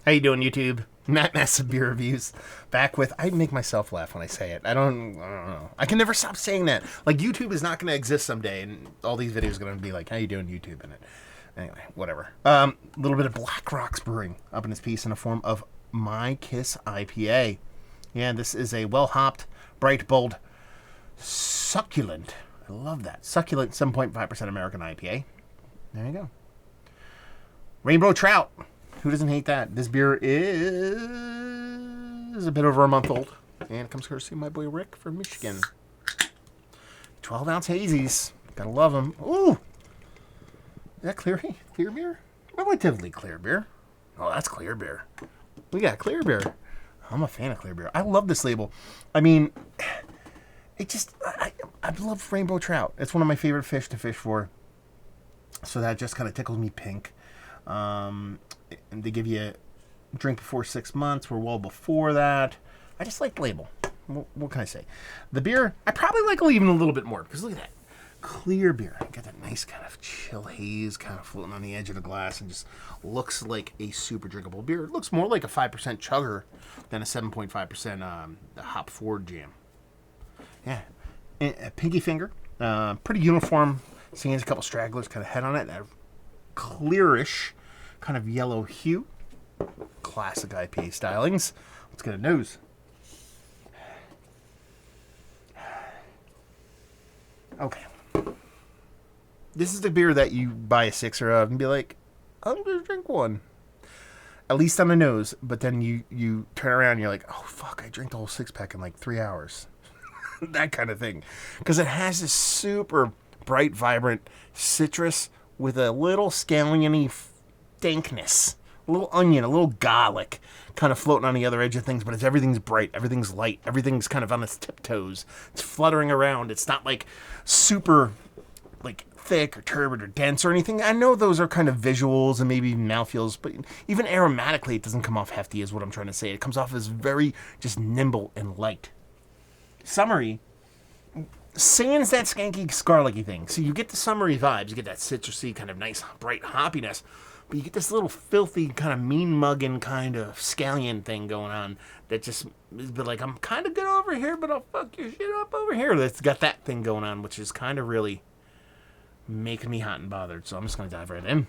How you doing, YouTube? Matt Massive Beer Reviews. Back with... I make myself laugh when I say it. I don't know. I can never stop saying that. Like, YouTube is not going to exist someday, and all these videos are going to be like, how you doing, YouTube? And it. Anyway, whatever. A little bit of Blackrocks brewing up in this piece in the form of Mykiss IPA. Yeah, this is a well-hopped, bright, bold, succulent. I love that. Succulent 7.5% American IPA. There you go. Rainbow Trout. Who doesn't hate that? This beer is a bit over a month old. And it comes courtesy of my boy Rick from Michigan. 12-ounce hazies. Gotta love them. Ooh! Is that clear beer? Relatively clear beer. Oh, that's clear beer. We got clear beer. I'm a fan of clear beer. I love this label. I mean, it just... I love rainbow trout. It's one of my favorite fish to fish for. So that just kind of tickles me pink. And they give you a drink before 6 months. We're well before that. I just like the label. What can I say? The beer, I probably like even a little bit more. Because look at that. Clear beer. Got that nice kind of chill haze kind of floating on the edge of the glass. And just looks like a super drinkable beer. It looks more like a 5% chugger than a 7.5% hop forward jam. Yeah. And a pinky finger. Pretty uniform. Seeing a couple stragglers kind of head on it. That clearish kind of yellow hue. Classic IPA stylings. Let's get a nose. Okay. This is the beer that you buy a sixer of and be like, I'm going to drink one. At least on the nose. But then you turn around and you're like, oh, fuck, I drank the whole six-pack in like 3 hours. That kind of thing. Because it has this super bright, vibrant citrus with a little scallion-y dankness. A little onion, a little garlic kind of floating on the other edge of things, but everything's bright, everything's light, everything's kind of on its tiptoes. It's fluttering around. It's not like super like thick or turbid or dense or anything. I know those are kind of visuals and maybe even mouthfeels, but even aromatically it doesn't come off hefty is what I'm trying to say. It comes off as very just nimble and light. Summery. Sans that skanky, scarlicky thing. So you get the summery vibes. You get that citrusy, kind of nice, bright hoppiness. But you get this little filthy, kind of mean-mugging kind of scallion thing going on that just is like, I'm kind of good over here, but I'll fuck your shit up over here. That's got that thing going on, which is kind of really making me hot and bothered. So I'm just going to dive right in.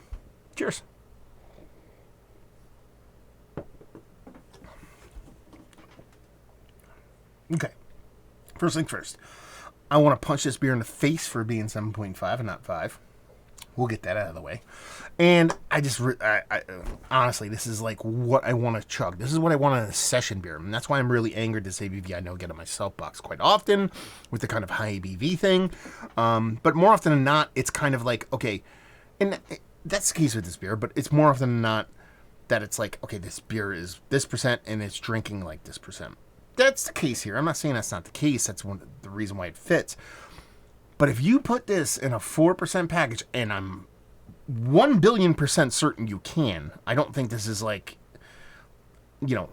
Cheers. Okay. First thing first. I want to punch this beer in the face for being 7.5 and not 5. We'll get that out of the way. And I honestly, this is like what I want to chug. This is what I want in a session beer. And that's why I'm really angered this ABV. I know I get on my soapbox quite often with the kind of high ABV thing. But more often than not, it's kind of like, okay, and that's the case with this beer, but it's more often than not that it's like, okay, this beer is this percent and it's drinking like this percent. That's the case here. I'm not saying that's not the case. That's the reason why it fits. But if you put this in a 4% package, and I'm 1 billion% certain you can, I don't think this is like, you know,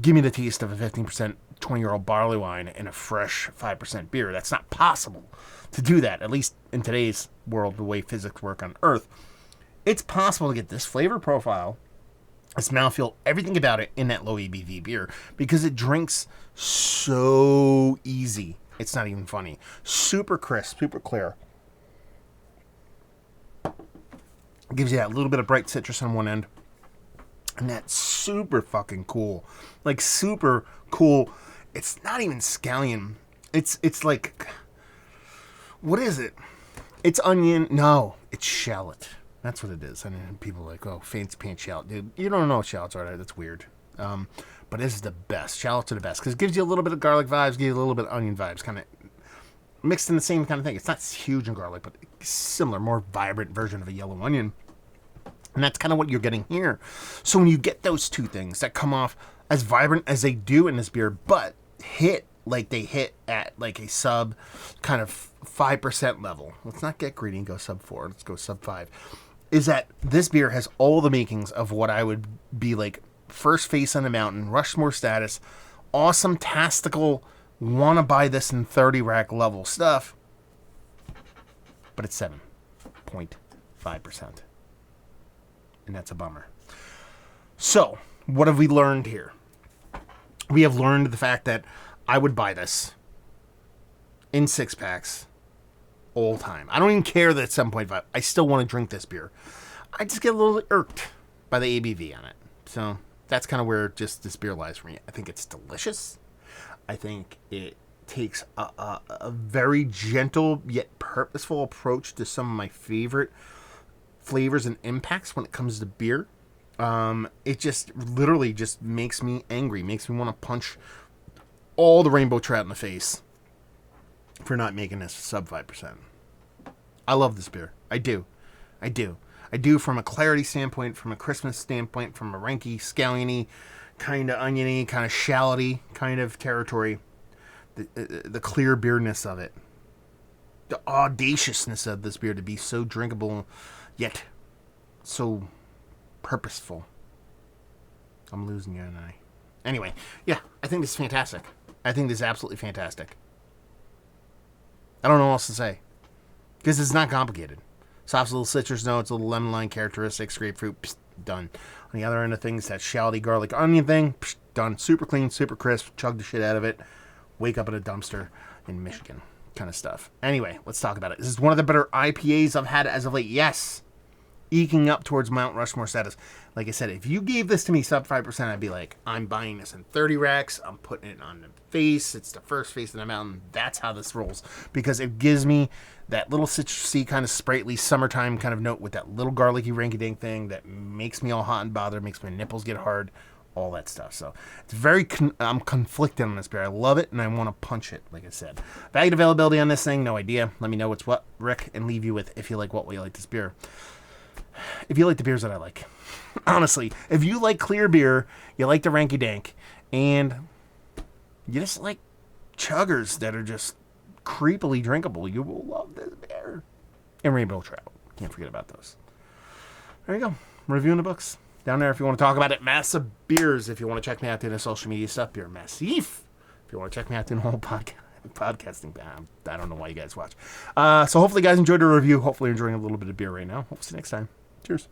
give me the taste of a 15% 20-year-old barley wine in a fresh 5% beer. That's not possible to do that, at least in today's world, the way physics work on Earth. It's possible to get this flavor profile, this mouthfeel, everything about it in that low ABV beer because it drinks so easy. It's not even funny. Super crisp, super clear. It gives you that little bit of bright citrus on one end. And that's super fucking cool. Like, super cool. It's not even scallion. It's like... What is it? It's onion. No, it's shallot. That's what it is. I mean, people are like, oh, fancy pants shallot. Dude, you don't know what shallots are. That's weird. But this is the best. Shallots are the best because it gives you a little bit of garlic vibes, gives you a little bit of onion vibes, kind of mixed in the same kind of thing. It's not huge in garlic, but similar, more vibrant version of a yellow onion. And that's kind of what you're getting here. So when you get those two things that come off as vibrant as they do in this beer, but hit like they hit at like a sub kind of 5% level. Let's not get greedy and go sub 4. Let's go sub 5. Is that this beer has all the makings of what I would be like first face on the mountain, Rushmore status, awesome, tastical, want to buy this in 30 rack level stuff, but it's 7.5%. And that's a bummer. So, what have we learned here? We have learned the fact that I would buy this in 6-packs all time. I don't even care that it's 7.5. I still want to drink this beer. I just get a little irked by the ABV on it. So that's kind of where just this beer lies for me. I think it's delicious. I think it takes a very gentle yet purposeful approach to some of my favorite flavors and impacts when it comes to beer. It just literally just makes me angry, makes me want to punch all the rainbow trout in the face for not making this sub 5%. I love this beer. I do from a clarity standpoint, from a Christmas standpoint, from a ranky, scalliony, kind of oniony, kind of shalloty kind of territory. The clear beerness of it. The audaciousness of this beer to be so drinkable, yet so purposeful. I'm losing you, and I. Anyway, yeah, I think this is fantastic. I think this is absolutely fantastic. I don't know what else to say. Because it's not complicated. Soft little citrus notes, little lemon lime characteristics, grapefruit, psh, done. On the other end of things, that shalloty garlic onion thing, psh, done. Super clean, super crisp, chug the shit out of it. Wake up in a dumpster in Michigan kind of stuff. Anyway, let's talk about it. This is one of the better IPAs I've had as of late. Yes. Eking up towards Mount Rushmore status. Like I said, if you gave this to me sub 5%, I'd be like, I'm buying this in 30 racks. I'm putting it on the face. It's the first face of the mountain. That's how this rolls. Because it gives me that little citrusy kind of sprightly summertime kind of note with that little garlicky rinky-dink thing that makes me all hot and bothered, makes my nipples get hard, all that stuff. So it's very, I'm conflicted on this beer. I love it, and I want to punch it, like I said. Valued availability on this thing, no idea. Let me know what's what, Rick, and leave you with if you like what way you like this beer. If you like the beers that I like. Honestly, if you like clear beer, you like the ranky dank, and you just like chuggers that are just creepily drinkable, you will love this beer. And rainbow trout. Can't forget about those. There you go. Reviewing the books. Down there if you want to talk about it. Massive Beers. If you want to check me out doing the social media stuff. Beer Massif. If you want to check me out doing the whole podcasting. I don't know why you guys watch. So hopefully you guys enjoyed the review. Hopefully you're enjoying a little bit of beer right now. Hope to see you next time. Cheers.